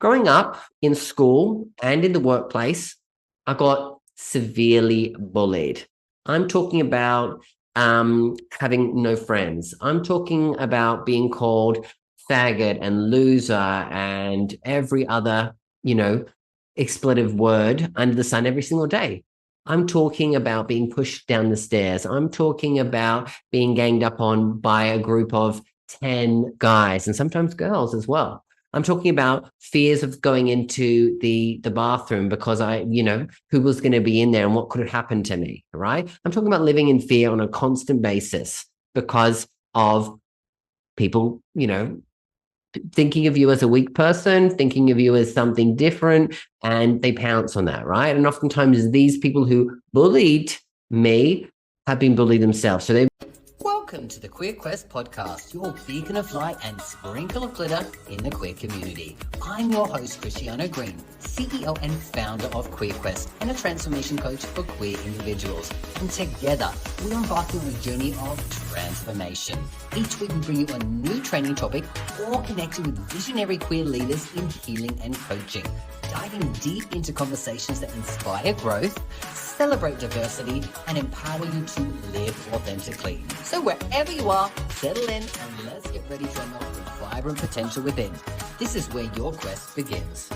Growing up in school and in the workplace, I got severely bullied. I'm talking about having no friends. I'm talking about being called faggot and loser and every other, you know, expletive word under the sun every single day. I'm talking about being pushed down the stairs. I'm talking about being ganged up on by a group of 10 guys and sometimes girls as well. I'm talking about fears of going into the bathroom because who was going to be in there and what could have happened to me, right? I'm talking about living in fear on a constant basis because of people, thinking of you as a weak person, thinking of you as something different, and they pounce on that, right? And oftentimes these people who bullied me have been bullied themselves. So they Welcome to the Queer Quest podcast, your beacon of light and sprinkle of glitter in the queer community. I'm your host, Christiano Green, CEO and founder of Queer Quest and a transformation coach for queer individuals. And together, we're embarking on a journey of transformation. Each week, we bring you a new training topic or connecting with visionary queer leaders in healing and coaching, diving deep into conversations that inspire growth, celebrate diversity, and empower you to live authentically. So wherever you are, settle in and let's get ready to unlock the vibrant potential within. This is where your quest begins.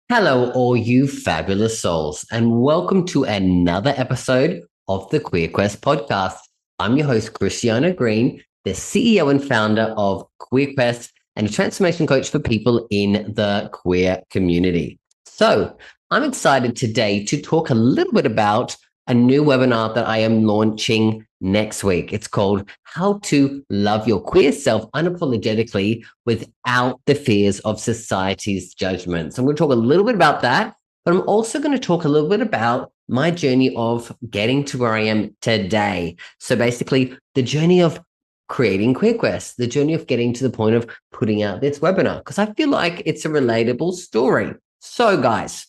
Hello, all you fabulous souls, and welcome to another episode of the Queer Quest podcast. I'm your host, Christiano Green, the CEO and founder of Queer Quest and a transformation coach for people in the queer community. So I'm excited today to talk a little bit about a new webinar that I am launching next week. It's called How to Love Your Queer Self Unapologetically Without the Fears of Society's Judgment. So I'm going to talk a little bit about that, but I'm also going to talk a little bit about my journey of getting to where I am today. So basically the journey of creating Queer Quest, the journey of getting to the point of putting out this webinar, because I feel like it's a relatable story. So guys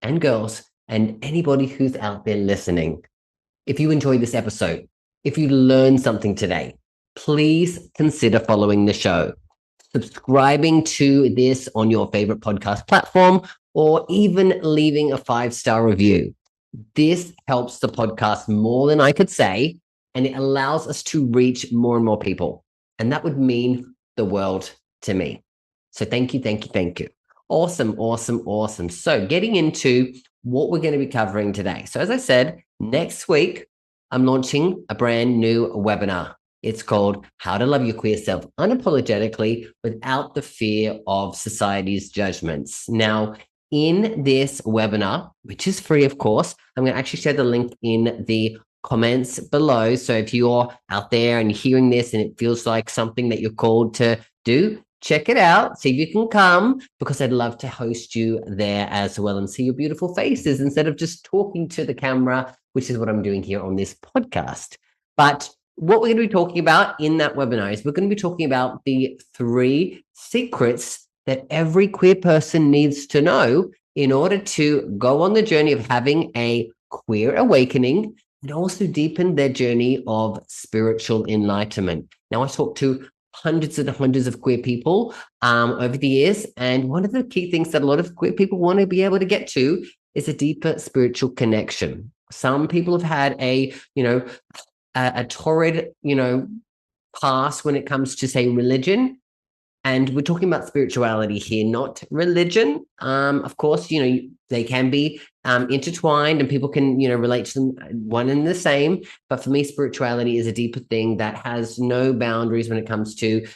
and girls and anybody who's out there listening, if you enjoyed this episode, if you learned something today, please consider following the show, subscribing to this on your favorite podcast platform, or even leaving a 5-star review. This helps the podcast more than I could say, and it allows us to reach more and more people. And that would mean the world to me. So thank you, thank you, thank you. Awesome, awesome, awesome. So getting into what we're going to be covering today. So as I said, next week, I'm launching a brand new webinar. It's called How to Love Your Queer Self Unapologetically Without the Fear of Society's Judgments. Now, in this webinar, which is free, of course, I'm going to actually share the link in the comments below. So if you're out there and hearing this and it feels like something that you're called to do, check it out, see if you can come, because I'd love to host you there as well and see your beautiful faces instead of just talking to the camera, which is what I'm doing here on this podcast. But what we're going to be talking about in that webinar is we're going to be talking about the 3 secrets that every queer person needs to know in order to go on the journey of having a queer awakening and also deepen their journey of spiritual enlightenment. Now, I talk to hundreds and hundreds of queer people over the years. And one of the key things that a lot of queer people want to be able to get to is a deeper spiritual connection. Some people have had a torrid, past when it comes to, say, religion. And we're talking about spirituality here, not religion. Of course, they can be intertwined and people can, relate to them one and the same. But for me, spirituality is a deeper thing that has no boundaries when it comes to,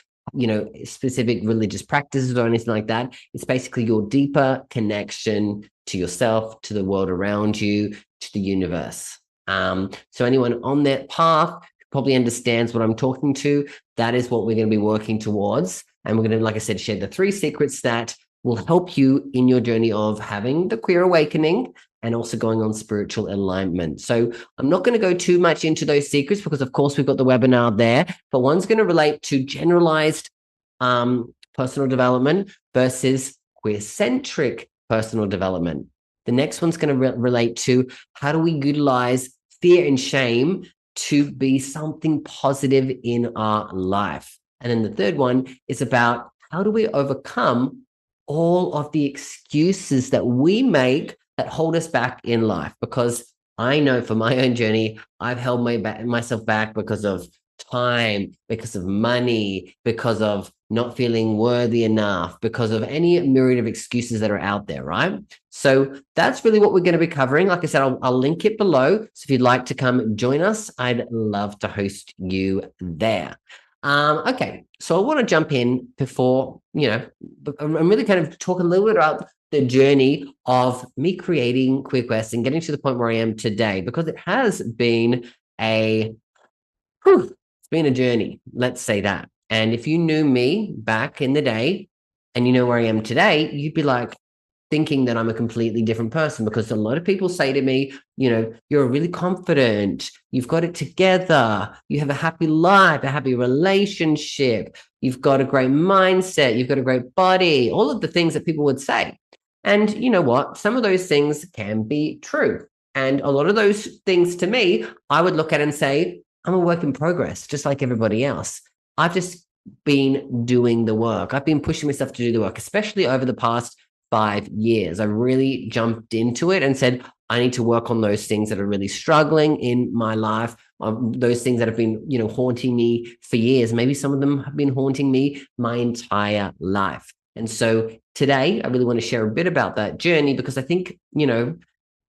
specific religious practices or anything like that. It's basically your deeper connection to yourself, to the world around you, to the universe. So anyone on that path probably understands what I'm talking to. That is what we're going to be working towards. And we're going to, like I said, share the 3 secrets that will help you in your journey of having the queer awakening and also going on spiritual alignment. So I'm not going to go too much into those secrets because, of course, we've got the webinar there. But one's going to relate to generalized personal development versus queer-centric personal development. The next one's going to relate to how do we utilize fear and shame to be something positive in our life. And then the third one is about how do we overcome all of the excuses that we make that hold us back in life. Because I know for my own journey, I've held myself back because of time, because of money, because of not feeling worthy enough, because of any myriad of excuses that are out there, right? So that's really what we're going to be covering. Like I said, I'll link it below. So if you'd like to come join us, I'd love to host you there. Okay, so I want to jump in before, I'm really kind of talking a little bit about the journey of me creating Queer Quest and getting to the point where I am today, because it has been it's been a journey, let's say that. And if you knew me back in the day and you know where I am today, you'd be like, thinking that I'm a completely different person, because a lot of people say to me, you're really confident, you've got it together, you have a happy life, a happy relationship, you've got a great mindset, you've got a great body, all of the things that people would say. And you know what? Some of those things can be true. And a lot of those things to me, I would look at and say, I'm a work in progress, just like everybody else. I've just been doing the work. I've been pushing myself to do the work, especially over the past 5 years. I really jumped into it and said, I need to work on those things that are really struggling in my life, those things that have been, haunting me for years. Maybe some of them have been haunting me my entire life. And so today, I really want to share a bit about that journey, because I think,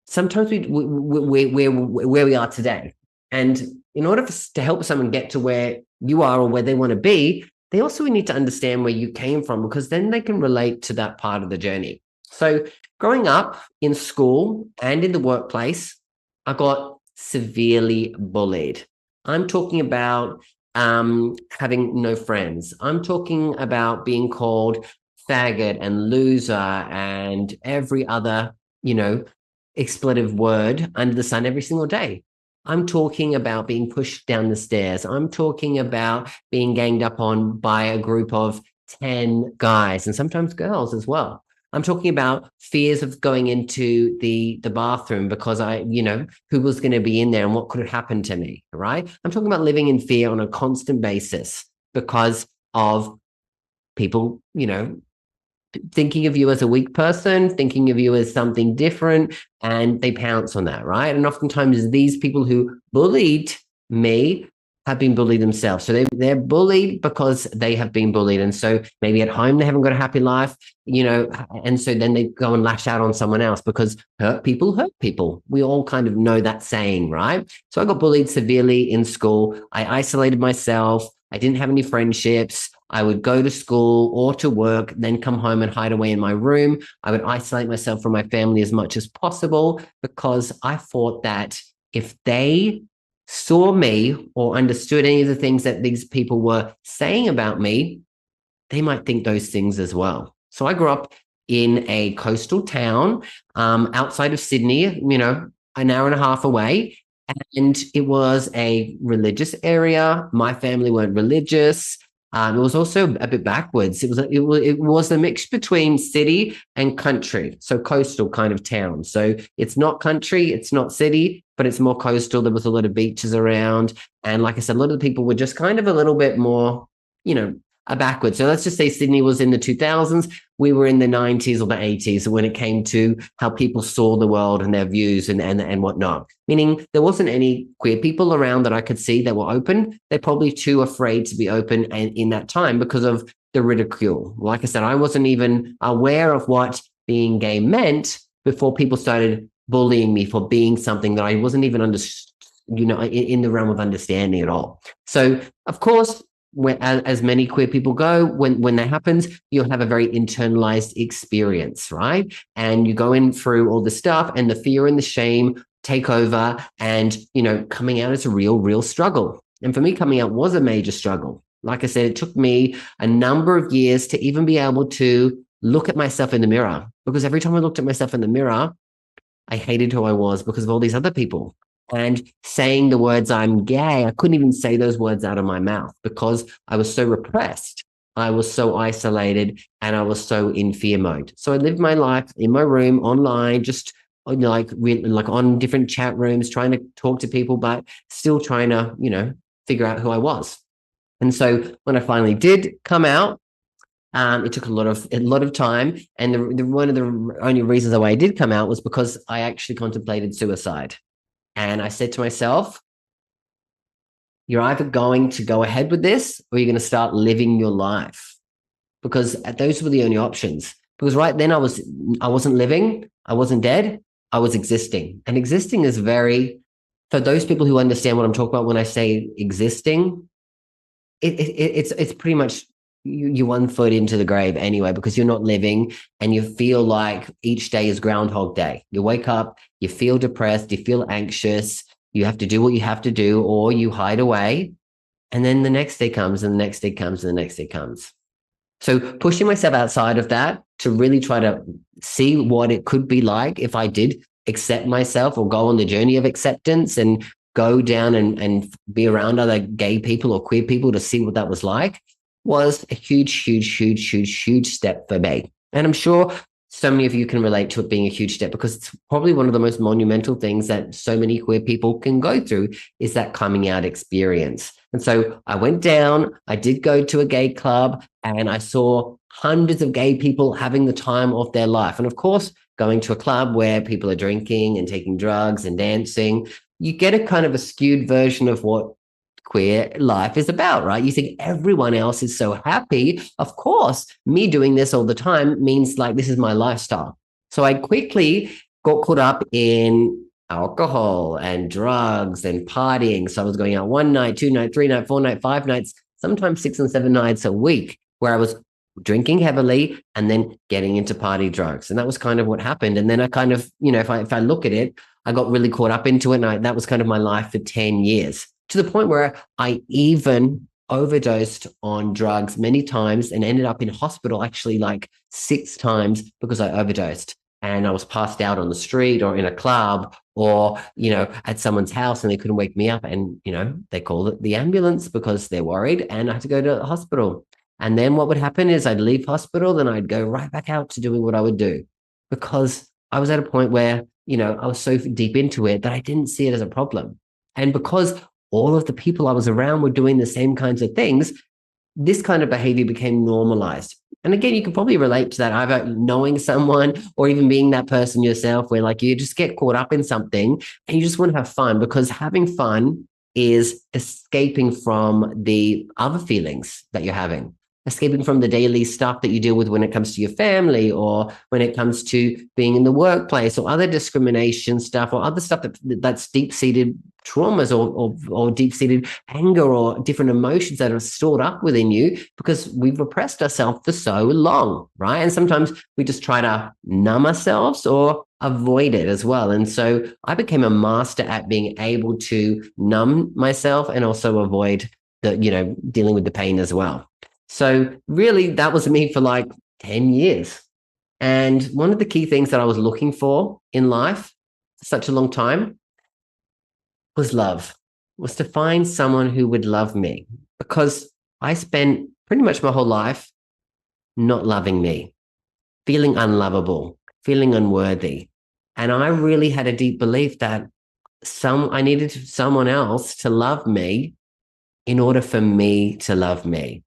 sometimes we're where we are today. And in order to help someone get to where you are or where they want to be, they also need to understand where you came from, because then they can relate to that part of the journey. So growing up in school and in the workplace, I got severely bullied. I'm talking about having no friends. I'm talking about being called faggot and loser and every other, expletive word under the sun every single day. I'm talking about being pushed down the stairs. I'm talking about being ganged up on by a group of 10 guys and sometimes girls as well. I'm talking about fears of going into the bathroom because who was going to be in there and what could have happened to me, right? I'm talking about living in fear on a constant basis because of people, thinking of you as a weak person, thinking of you as something different, and they pounce on that, right? And oftentimes these people who bullied me have been bullied themselves. So they're bullied because they have been bullied. And so maybe at home they haven't got a happy life, and so then they go and lash out on someone else, because hurt people hurt people. We all kind of know that saying, right? So I got bullied severely in school. I isolated myself. I didn't have any friendships. I would go to school or to work, then come home and hide away in my room. I would isolate myself from my family as much as possible, because I thought that if they saw me or understood any of the things that these people were saying about me, they might think those things as well. So I grew up in a coastal town outside of Sydney, an hour and a half away. And it was a religious area. My family weren't religious. It was also a bit backwards. It was a mix between city and country, so coastal kind of town. So it's not country, it's not city, but it's more coastal. There was a lot of beaches around, and like I said, a lot of the people were just kind of a little bit more, backwards. So let's just say Sydney was in the 2000s. We were in the 90s or the 80s when it came to how people saw the world and their views and whatnot. Meaning there wasn't any queer people around that I could see that were open. They're probably too afraid to be open and in that time because of the ridicule. Like I said, I wasn't even aware of what being gay meant before people started bullying me for being something that I wasn't even in the realm of understanding at all. So of course, as many queer people go, when that happens, you'll have a very internalized experience, right? And you go in through all the stuff, and the fear and the shame take over, and coming out is a real struggle. And for me, coming out was a major struggle. Like I said, it took me a number of years to even be able to look at myself in the mirror, because every time I looked at myself in the mirror, I hated who I was because of all these other people. And saying the words I'm gay, I couldn't even say those words out of my mouth because I was so repressed. I was so isolated, and I was so in fear mode. So I lived my life in my room, online, just like on different chat rooms, trying to talk to people, but still trying to, figure out who I was. And so when I finally did come out, It took a lot of time, and one of the only reasons why I did come out was because I actually contemplated suicide, and I said to myself, "You're either going to go ahead with this, or you're going to start living your life." Because those were the only options. Because right then I wasn't living, I wasn't dead, I was existing, and existing is very, for those people who understand what I'm talking about when I say existing, it's pretty much you one foot into the grave anyway, because you're not living, and you feel like each day is Groundhog Day. You wake up, you feel depressed, you feel anxious, you have to do what you have to do, or you hide away, and then the next day comes, and the next day comes, and the next day comes. So pushing myself outside of that to really try to see what it could be like if I did accept myself, or go on the journey of acceptance and go down and be around other gay people or queer people to see what that was a huge, huge, huge, huge, huge step for me. And I'm sure so many of you can relate to it being a huge step, because it's probably one of the most monumental things that so many queer people can go through, is that coming out experience. And so I went down, I did go to a gay club, and I saw hundreds of gay people having the time of their life. And of course, going to a club where people are drinking and taking drugs and dancing, you get a kind of a skewed version of what queer life is about, right? You think everyone else is so happy. Of course, me doing this all the time means like this is my lifestyle. So I quickly got caught up in alcohol and drugs and partying. So I was going out one night, two night, three night, four night, five nights, sometimes 6 and 7 nights a week, where I was drinking heavily and then getting into party drugs. And that was kind of what happened. And then I kind of, if I look at it, I got really caught up into it. And that was kind of my life for 10 years, to the point where I even overdosed on drugs many times and ended up in hospital actually like 6 times because I overdosed. And I was passed out on the street or in a club or, at someone's house, and they couldn't wake me up. And, they called it the ambulance because they're worried, and I had to go to the hospital. And then what would happen is I'd leave hospital, then I'd go right back out to doing what I would do, because I was at a point where, I was so deep into it that I didn't see it as a problem. And because all of the people I was around were doing the same kinds of things, this kind of behavior became normalized. And again, you can probably relate to that, either knowing someone or even being that person yourself, where like you just get caught up in something and you just want to have fun, because having fun is escaping from the other feelings that you're having, escaping from the daily stuff that you deal with when it comes to your family, or when it comes to being in the workplace, or other discrimination stuff, or other stuff that's deep-seated traumas, or deep-seated anger, or different emotions that are stored up within you because we've repressed ourselves for so long, right? And sometimes we just try to numb ourselves or avoid it as well. And so I became a master at being able to numb myself and also avoid dealing with the pain as well. So really, that was me for like 10 years. And one of the key things that I was looking for in life for such a long time was love, was to find someone who would love me, because I spent pretty much my whole life not loving me, feeling unlovable, feeling unworthy. And I really had a deep belief that I needed someone else to love me in order for me to love me.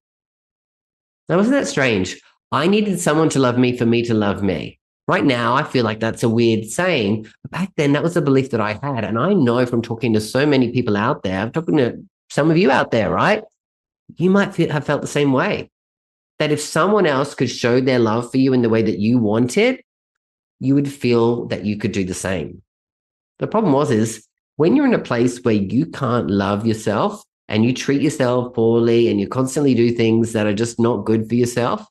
Now, wasn't that strange? I needed someone to love me for me to love me. Right now, I feel like that's a weird saying, but back then that was a belief that I had. And I know from talking to so many people out there, I'm talking to some of you out there, right? You might have felt the same way, that if someone else could show their love for you in the way that you wanted, you would feel that you could do the same. The problem is when you're in a place where you can't love yourself and you treat yourself poorly and you constantly do things that are just not good for yourself,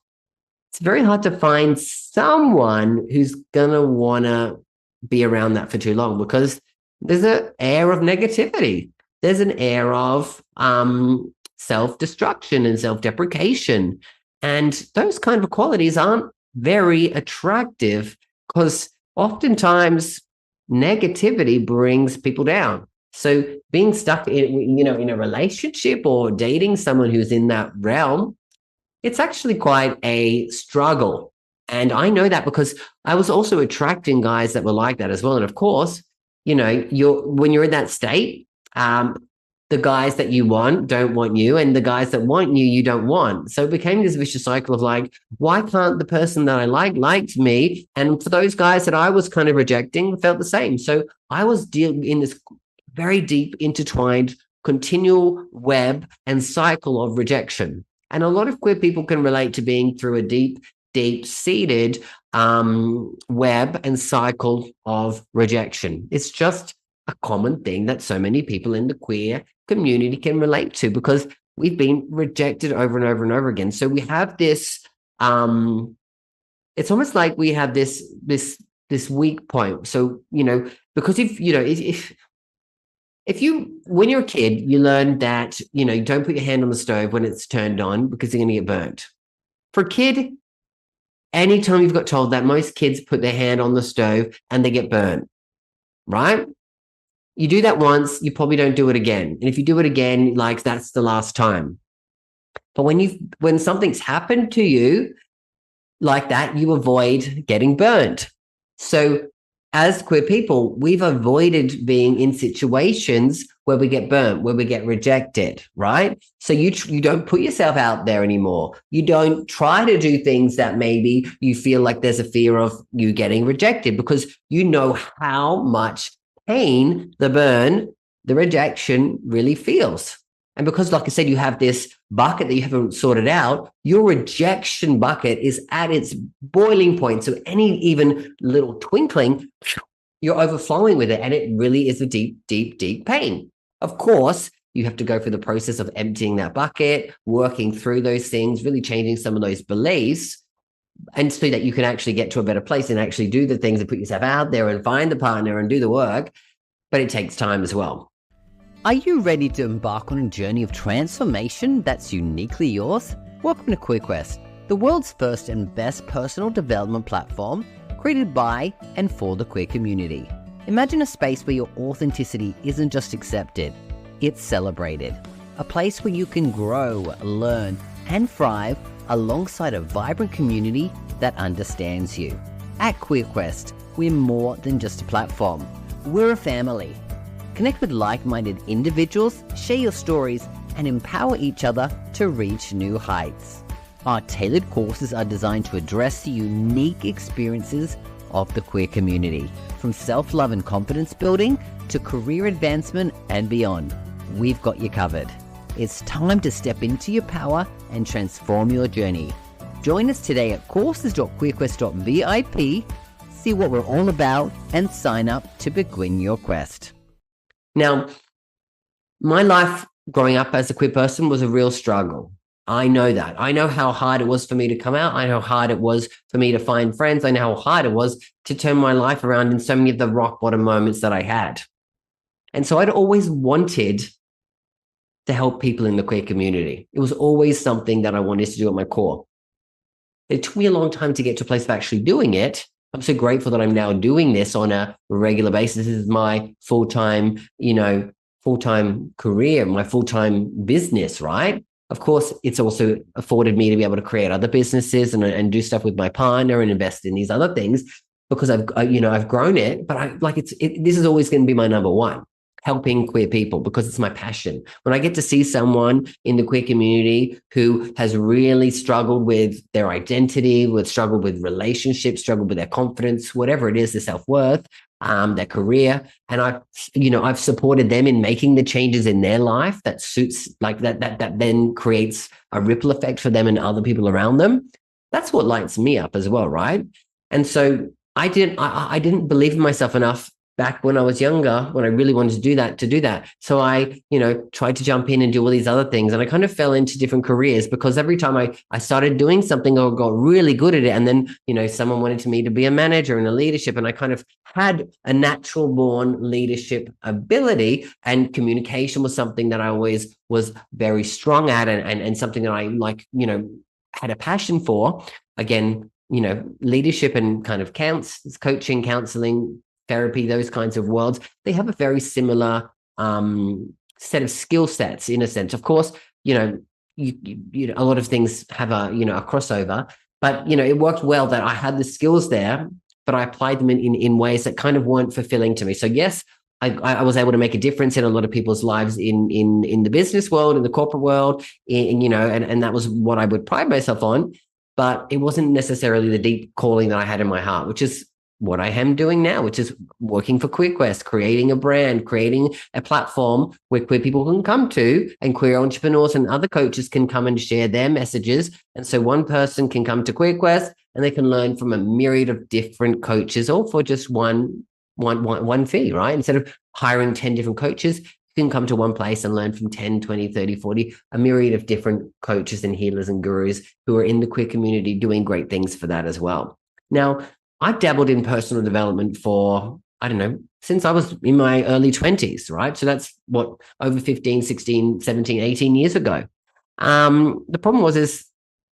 it's very hard to find someone who's going to want to be around that for too long, because there's an air of negativity. There's an air of self-destruction and self-deprecation. And those kind of qualities aren't very attractive, because oftentimes negativity brings people down. So being stuck in a relationship or dating someone who's in that realm, it's actually quite a struggle. And I know that because I was also attracting guys that were like that as well. And of course, when you're in that state, the guys that you want don't want you, and the guys that want you, you don't want. So it became this vicious cycle of like, why can't the person that I liked me? And for those guys that I was kind of rejecting, felt the same. So I was dealing in this very deep, intertwined, continual web and cycle of rejection. And a lot of queer people can relate to being through a deep seated web and cycle of rejection. It's just a common thing that so many people in the queer community can relate to because we've been rejected over and over and over again. So we have this, it's almost like we have this weak point. So, because if you, when you're a kid, you learn that, you don't put your hand on the stove when it's turned on because you're going to get burnt. For a kid, anytime you've got told that, most kids put their hand on the stove and they get burnt, right? You do that once, you probably don't do it again. And if you do it again, like that's the last time. But when something's happened to you like that, you avoid getting burnt. So as queer people, we've avoided being in situations where we get burnt, where we get rejected, right? So you don't put yourself out there anymore. You don't try to do things that maybe you feel like there's a fear of you getting rejected because you know how much pain the burn, the rejection really feels. And because, like I said, you have this bucket that you haven't sorted out, your rejection bucket is at its boiling point. So any even little twinkling, you're overflowing with it. And it really is a deep, deep, deep pain. Of course, you have to go through the process of emptying that bucket, working through those things, really changing some of those beliefs. And so that you can actually get to a better place and actually do the things and put yourself out there and find the partner and do the work. But it takes time as well. Are you ready to embark on a journey of transformation that's uniquely yours? Welcome to QueerQuest, the world's first and best personal development platform created by and for the queer community. Imagine a space where your authenticity isn't just accepted, it's celebrated. A place where you can grow, learn, and thrive alongside a vibrant community that understands you. At QueerQuest, we're more than just a platform. We're a family. Connect with like-minded individuals, share your stories, and empower each other to reach new heights. Our tailored courses are designed to address the unique experiences of the queer community, from self-love and confidence building to career advancement and beyond. We've got you covered. It's time to step into your power and transform your journey. Join us today at courses.queerquest.vip, see what we're all about, and sign up to begin your quest. Now, my life growing up as a queer person was a real struggle. I know that. I know how hard it was for me to come out. I know how hard it was for me to find friends. I know how hard it was to turn my life around in so many of the rock bottom moments that I had. And so I'd always wanted to help people in the queer community. It was always something that I wanted to do at my core. It took me a long time to get to a place of actually doing it. I'm so grateful that I'm now doing this on a regular basis. This is my full-time career, my full-time business, right? Of course, it's also afforded me to be able to create other businesses and do stuff with my partner and invest in these other things because I've grown it. But this is always going to be my number one, helping queer people because it's my passion. When I get to see someone in the queer community who has really struggled with their identity, struggled with relationships, struggled with their confidence, whatever it is, their self-worth, their career, and I've supported them in making the changes in their life that suits that then creates a ripple effect for them and other people around them. That's what lights me up as well, right? And so I didn't believe in myself enough back when I was younger, when I really wanted to do that. So I, tried to jump in and do all these other things. And I kind of fell into different careers because every time I started doing something, I got really good at it. And then, someone wanted me to be a manager and a leadership. And I kind of had a natural born leadership ability, and communication was something that I always was very strong at and something that I had a passion for. Again, leadership and kind of coaching, counseling, therapy, those kinds of worlds, they have a very similar set of skill sets in a sense. Of course, a lot of things have a crossover, but it worked well that I had the skills there, but I applied them in ways that kind of weren't fulfilling to me. So yes, I was able to make a difference in a lot of people's lives in the business world, in the corporate world, and that was what I would pride myself on. But it wasn't necessarily the deep calling that I had in my heart, which is what I am doing now, which is working for QueerQuest, creating a brand, creating a platform where queer people can come to, and queer entrepreneurs and other coaches can come and share their messages. And so one person can come to QueerQuest and they can learn from a myriad of different coaches, all for just one fee, right? Instead of hiring 10 different coaches, you can come to one place and learn from 10, 20, 30, 40, a myriad of different coaches and healers and gurus who are in the queer community doing great things for that as well. Now, I've dabbled in personal development for, I don't know, since I was in my early 20s, right? So that's what, over 15, 16, 17, 18 years ago. The problem is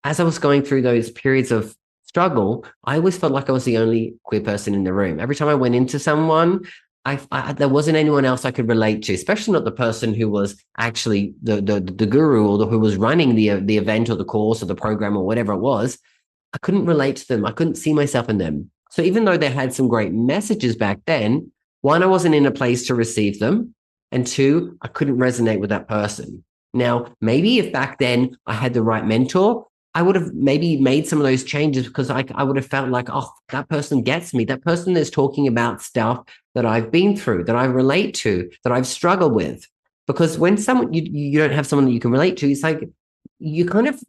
as I was going through those periods of struggle, I always felt like I was the only queer person in the room. Every time I went into someone, there wasn't anyone else I could relate to, especially not the person who was actually the guru or who was running the event or the course or the program or whatever it was. I couldn't relate to them. I couldn't see myself in them. So even though they had some great messages back then, one, I wasn't in a place to receive them. And two, I couldn't resonate with that person. Now, maybe if back then I had the right mentor, I would have maybe made some of those changes because I would have felt like, oh, that person gets me. That person is talking about stuff that I've been through, that I relate to, that I've struggled with. Because when someone you don't have someone that you can relate to, it's like you kind of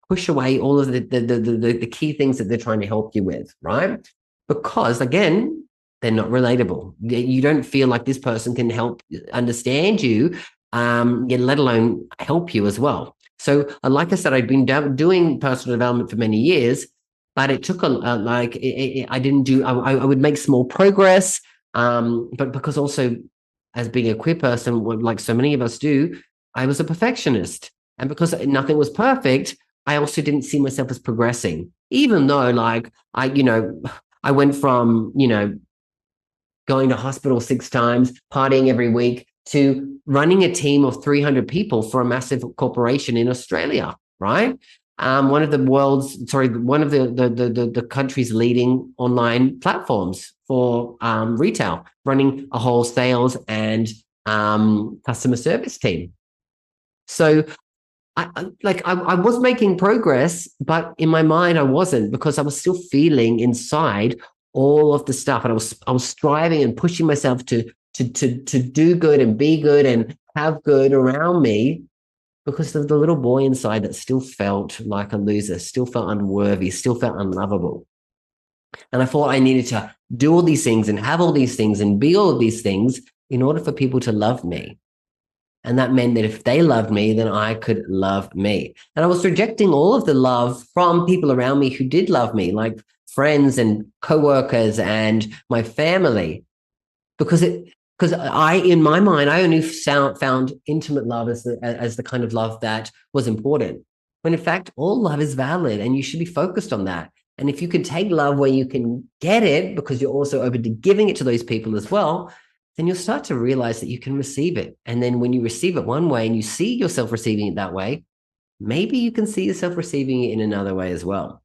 push away all of the key things that they're trying to help you with, right? Because again, they're not relatable. You don't feel like this person can help understand you, let alone help you as well. So, like I said, I'd been doing personal development for many years, but it took I didn't do. I would make small progress, but because also as being a queer person, like so many of us do, I was a perfectionist, and because nothing was perfect, I also didn't see myself as progressing, even though I went from, going to hospital 6 times, partying every week, to running a team of 300 people for a massive corporation in Australia, right? One of the country's leading online platforms for retail, running a whole sales and customer service team. So I was making progress, but in my mind I wasn't, because I was still feeling inside all of the stuff, and I was striving and pushing myself to do good and be good and have good around me, because of the little boy inside that still felt like a loser, still felt unworthy, still felt unlovable. And I thought I needed to do all these things and have all these things and be all of these things in order for people to love me. And that meant that if they loved me, then I could love me. And I was rejecting all of the love from people around me who did love me, like friends and coworkers and my family, because in my mind, I only found intimate love as the kind of love that was important. When in fact, all love is valid, and you should be focused on that. And if you can take love where you can get it, because you're also open to giving it to those people as well, then you'll start to realize that you can receive it. And then when you receive it one way and you see yourself receiving it that way, maybe you can see yourself receiving it in another way as well.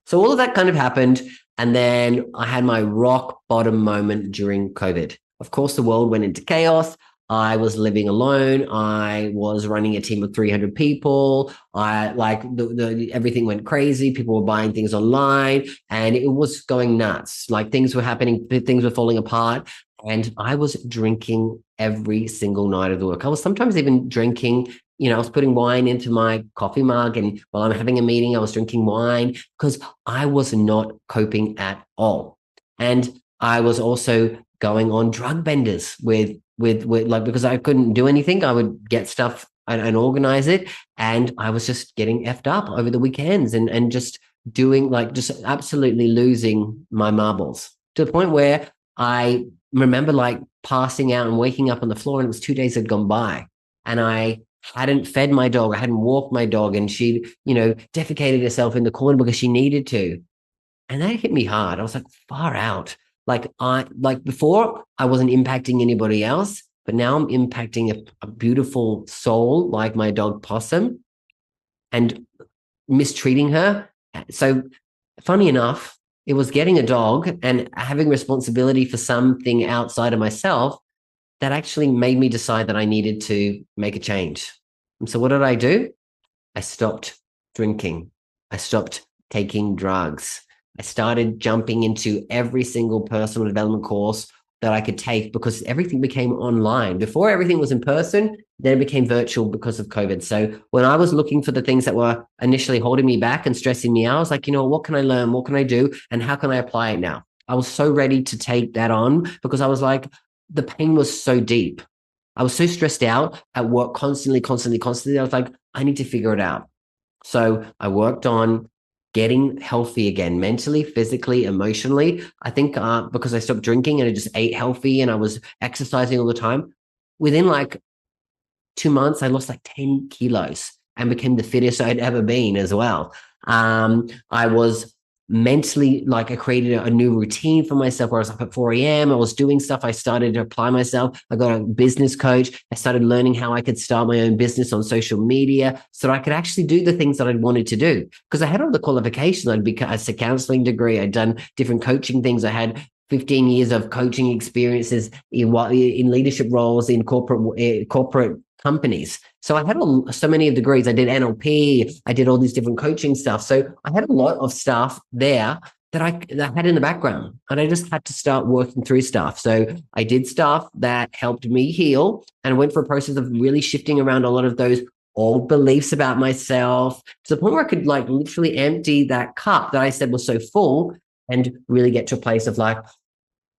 So all of that kind of happened. And then I had my rock bottom moment during COVID. Of course, the world went into chaos. I was living alone. I was running a team of 300 people. Everything went crazy. People were buying things online and it was going nuts. Like things were happening, things were falling apart. And I was drinking every single night of the week. I was sometimes even drinking, I was putting wine into my coffee mug, and while I'm having a meeting, I was drinking wine because I was not coping at all. And I was also going on drug benders with because I couldn't do anything. I would get stuff and organize it. And I was just getting effed up over the weekends and just doing just absolutely losing my marbles, to the point where I remember passing out and waking up on the floor, and it was 2 days had gone by and I hadn't fed my dog. I hadn't walked my dog, and she, defecated herself in the corner because she needed to. And that hit me hard. I was like, far out. Before I wasn't impacting anybody else, but now I'm impacting a beautiful soul like my dog Possum and mistreating her. So funny enough, it was getting a dog and having responsibility for something outside of myself that actually made me decide that I needed to make a change. And so what did I do? I stopped drinking. I stopped taking drugs. I started jumping into every single personal development course that I could take because everything became online. Before, everything was in person, then it became virtual because of COVID. So when I was looking for the things that were initially holding me back and stressing me out, I was like, what can I learn? What can I do? And how can I apply it now? I was so ready to take that on because I was like, the pain was so deep. I was so stressed out at work constantly, constantly, constantly. I was like, I need to figure it out. So I worked on getting healthy again, mentally, physically, emotionally. I think because I stopped drinking and I just ate healthy and I was exercising all the time, within like 2 months, I lost like 10 kilos and became the fittest I'd ever been as well. I was mentally like I created a new routine for myself where I was up at 4 a.m. I was doing stuff. I started to apply myself. I got a business coach. I started learning how I could start my own business on social media so that I could actually do the things that I'd wanted to do because I had all the qualifications. I'd become a counseling degree. I'd done different coaching things. I had 15 years of coaching experiences in leadership roles in corporate companies. So I had so many degrees. I did NLP. I did all these different coaching stuff. So I had a lot of stuff there that I had in the background, and I just had to start working through stuff. So I did stuff that helped me heal, and went for a process of really shifting around a lot of those old beliefs about myself to the point where I could like literally empty that cup that I said was so full and really get to a place of like,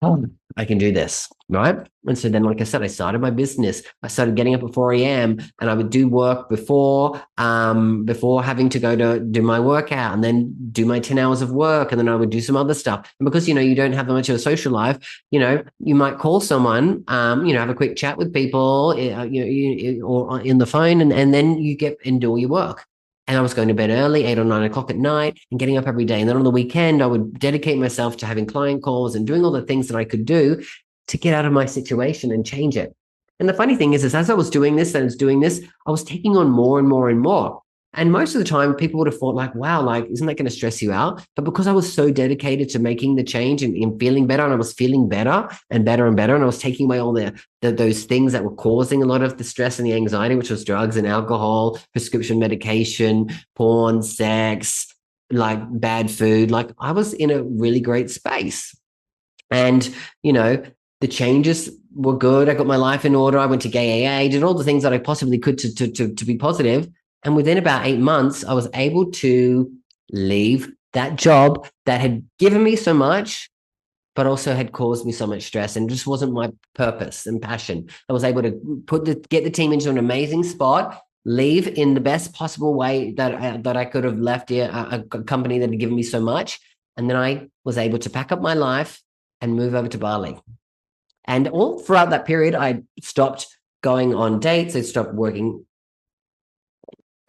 oh, I can do this, right? And so then, like I said, I started my business. I started getting up at 4 a.m. and I would do work before having to go to do my workout and then do my 10 hours of work. And then I would do some other stuff. And because, you don't have much of a social life, you might call someone, have a quick chat with people, or in the phone, and then you get and do all your work. And I was going to bed early, 8 or 9 o'clock at night, and getting up every day. And then on the weekend, I would dedicate myself to having client calls and doing all the things that I could do to get out of my situation and change it. And the funny thing is as I was doing this I was taking on more and more and more. And most of the time, people would have thought, like, wow, like, isn't that going to stress you out? But because I was so dedicated to making the change and feeling better, and I was feeling better and better and better, and I was taking away all those things that were causing a lot of the stress and the anxiety, which was drugs and alcohol, prescription medication, porn, sex, like bad food. Like, I was in a really great space. And, the changes were good. I got my life in order. I went to gay AA, did all the things that I possibly could to be positive. And within about 8 months, I was able to leave that job that had given me so much, but also had caused me so much stress and just wasn't my purpose and passion. I was able to get the team into an amazing spot, leave in the best possible way that I could have left a company that had given me so much. And then I was able to pack up my life and move over to Bali. And all throughout that period, I stopped going on dates. I stopped working.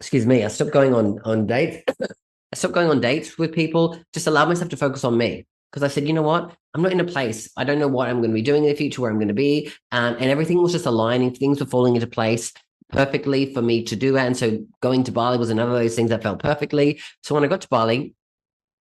Excuse me. I stopped going on dates. I stopped going on dates with people. Just allowed myself to focus on me because I said, you know what? I'm not in a place. I don't know what I'm going to be doing in the future, where I'm going to be, and everything was just aligning. Things were falling into place perfectly for me to do that. And so going to Bali was another of those things that felt perfectly. So when I got to Bali,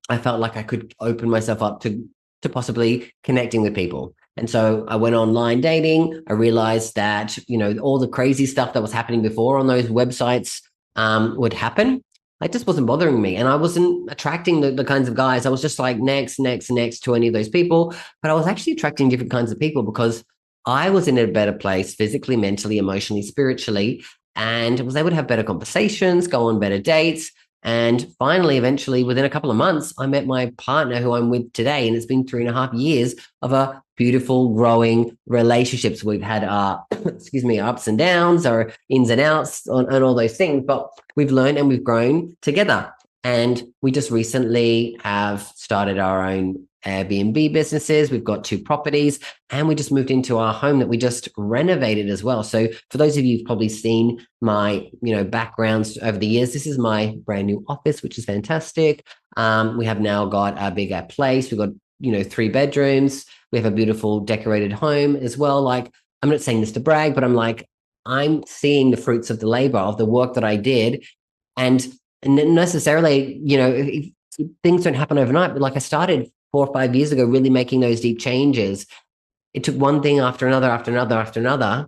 I felt like I could open myself up to possibly connecting with people. And so I went online dating. I realized that, all the crazy stuff that was happening before on those websites would happen. It just wasn't bothering me. And I wasn't attracting the kinds of guys. I was just like next to any of those people. But I was actually attracting different kinds of people because I was in a better place physically, mentally, emotionally, spiritually, and was able to have better conversations, go on better dates. And finally, eventually, within a couple of months, I met my partner who I'm with today. And it's been 3.5 years of a beautiful, growing relationships. We've had our, ups and downs, our ins and outs, and all those things. But we've learned and we've grown together. And we just recently have started our own Airbnb businesses. We've got 2 properties, and we just moved into our home that we just renovated as well. So for those of you who've probably seen my, backgrounds over the years, this is my brand new office, which is fantastic. We have now got a bigger place. We've got, 3 bedrooms. We have a beautiful decorated home as well. Like, I'm not saying this to brag, but I'm seeing the fruits of the labor of the work that I did. And necessarily, things don't happen overnight, but like I started 4 or 5 years ago, really making those deep changes. it took one thing after another, after another, after another,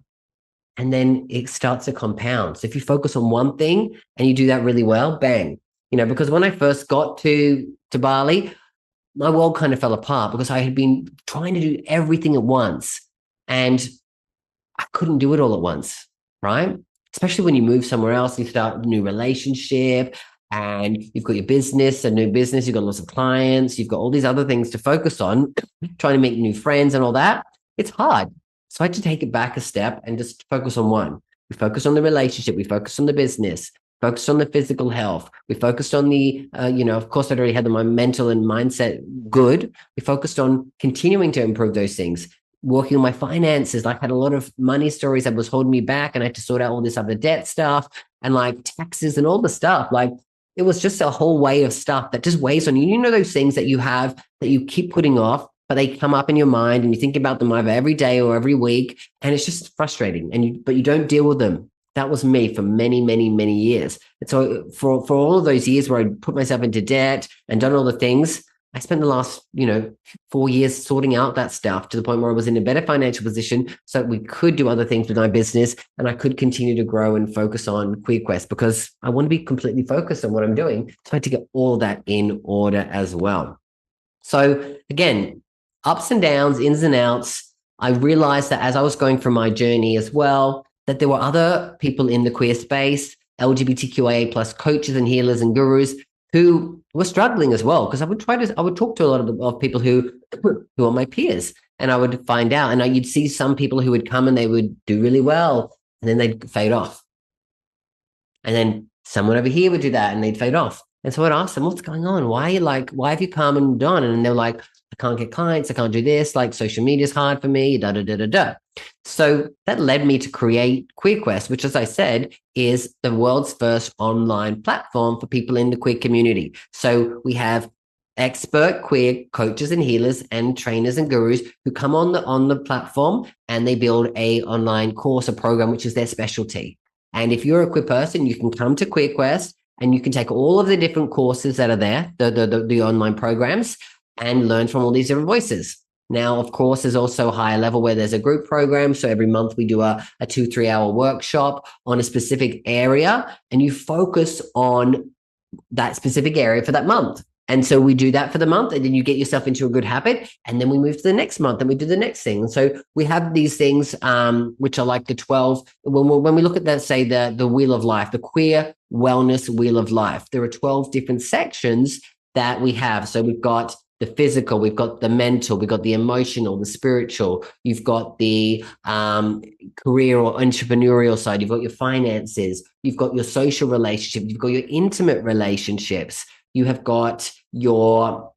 and then it starts to compound. So if you focus on one thing and you do that really well, bang. Because when I first got to Bali, my world kind of fell apart because I had been trying to do everything at once and I couldn't do it all at once, right? Especially when you move somewhere else, you start a new relationship and you've got your business, a new business, you've got lots of clients, you've got all these other things to focus on, trying to make new friends and all that. It's hard. So I had to take it back a step and just focus on one. We focus on the relationship, we focus on the business, focused on the physical health. We focused on the, of course, I'd already had my mental and mindset good. We focused on continuing to improve those things, working on my finances. I had a lot of money stories that was holding me back, and I had to sort out all this other debt stuff and like taxes and all the stuff. Like it was just a whole way of stuff that just weighs on you. Those things that you have that you keep putting off, but they come up in your mind and you think about them either every day or every week, and it's just frustrating. But you don't deal with them. That was me for many, many, many years. And so for all of those years where I put myself into debt and done all the things, I spent the last, 4 years sorting out that stuff to the point where I was in a better financial position so we could do other things with my business and I could continue to grow and focus on QueerQuest because I want to be completely focused on what I'm doing. So I had to get all that in order as well. So again, ups and downs, ins and outs. I realized that as I was going through my journey as well, that there were other people in the queer space, LGBTQIA plus coaches and healers and gurus who were struggling as well. Because I would talk to a lot of people who are my peers, and I would find out, and you'd see some people who would come and they would do really well, and then they'd fade off. And then someone over here would do that and they'd fade off. And so I'd ask them, what's going on? Why have you come and done? And they're like, I can't get clients. I can't do this. Like social media is hard for me, da, da, da, da, da. So that led me to create QueerQuest, which, as I said, is the world's first online platform for people in the queer community. So we have expert queer coaches and healers and trainers and gurus who come on the platform and they build a online course or program, which is their specialty. And if you're a queer person, you can come to QueerQuest and you can take all of the different courses that are there, the online programs, and learn from all these different voices. Now, of course, there's also a higher level where there's a group program. So every month we do a 2-3 hour workshop on a specific area, and you focus on that specific area for that month. And so we do that for the month, and then you get yourself into a good habit, and then we move to the next month and we do the next thing. And so we have these things, which are like the 12, when we look at that, say the wheel of life, the queer wellness wheel of life, there are 12 different sections that we have. So we've got the physical, we've got the mental, we've got the emotional, the spiritual, you've got the career or entrepreneurial side, you've got your finances, you've got your social relationship, you've got your intimate relationships, you have got your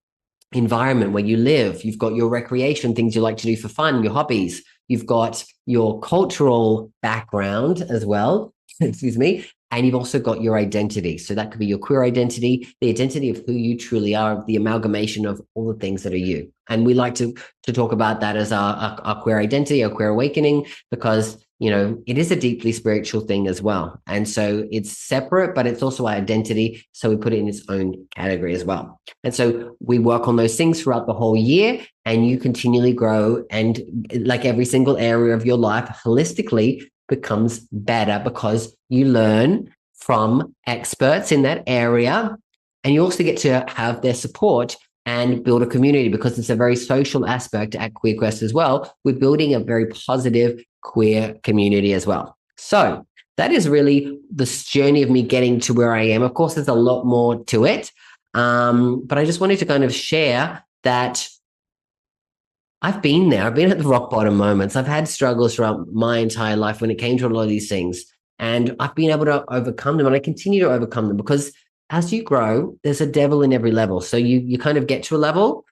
environment where you live, you've got your recreation, things you like to do for fun, your hobbies, you've got your cultural background as well, excuse me, and you've also got your identity. So that could be your queer identity, the identity of who you truly are, the amalgamation of all the things that are you. And we like to talk about that as our queer identity, our queer awakening, because it is a deeply spiritual thing as well. And so it's separate, but it's also our identity. So we put it in its own category as well. And so we work on those things throughout the whole year, and you continually grow. And like every single area of your life, holistically becomes better because you learn from experts in that area, and you also get to have their support and build a community because it's a very social aspect at QueerQuest as well. We're building a very positive queer community as well. So that is really the journey of me getting to where I am. Of course, there's a lot more to it, but I just wanted to kind of share that I've been there. I've been at the rock bottom moments. I've had struggles throughout my entire life when it came to a lot of these things, and I've been able to overcome them, and I continue to overcome them because as you grow, there's a devil in every level. So you kind of get to a level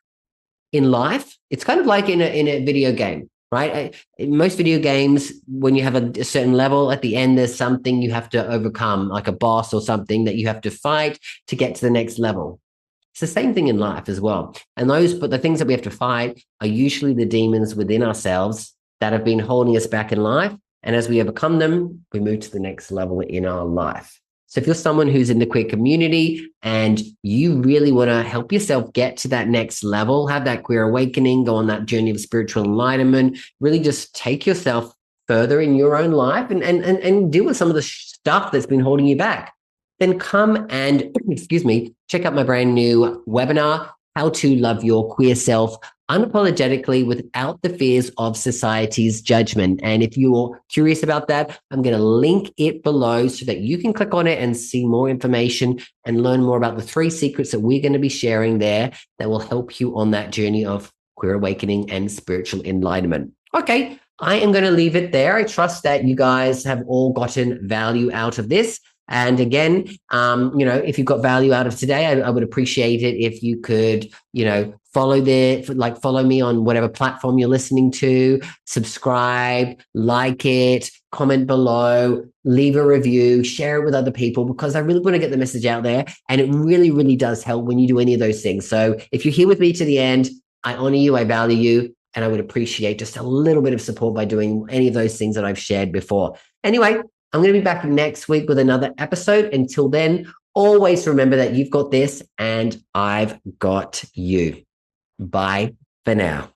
in life. It's kind of like in a video game, right? In most video games, when you have a certain level, at the end, there's something you have to overcome, like a boss or something that you have to fight to get to the next level. It's the same thing in life as well. But the things that we have to fight are usually the demons within ourselves that have been holding us back in life. And as we overcome them, we move to the next level in our life. So if you're someone who's in the queer community and you really want to help yourself get to that next level, have that queer awakening, go on that journey of spiritual enlightenment, really just take yourself further in your own life and deal with some of the stuff that's been holding you back, then come and, excuse me, check out my brand new webinar, How to Love Your Queer Self Unapologetically Without the Fears of Society's Judgment. And if you're curious about that, I'm going to link it below so that you can click on it and see more information and learn more about the 3 secrets that we're going to be sharing there that will help you on that journey of queer awakening and spiritual enlightenment. Okay, I am going to leave it there. I trust that you guys have all gotten value out of this. And again, if you've got value out of today, I would appreciate it if you could, follow me on whatever platform you're listening to, subscribe, like it, comment below, leave a review, share it with other people, because I really want to get the message out there. And it really, really does help when you do any of those things. So if you're here with me to the end, I honor you, I value you, and I would appreciate just a little bit of support by doing any of those things that I've shared before. Anyway, I'm going to be back next week with another episode. Until then, always remember that you've got this and I've got you. Bye for now.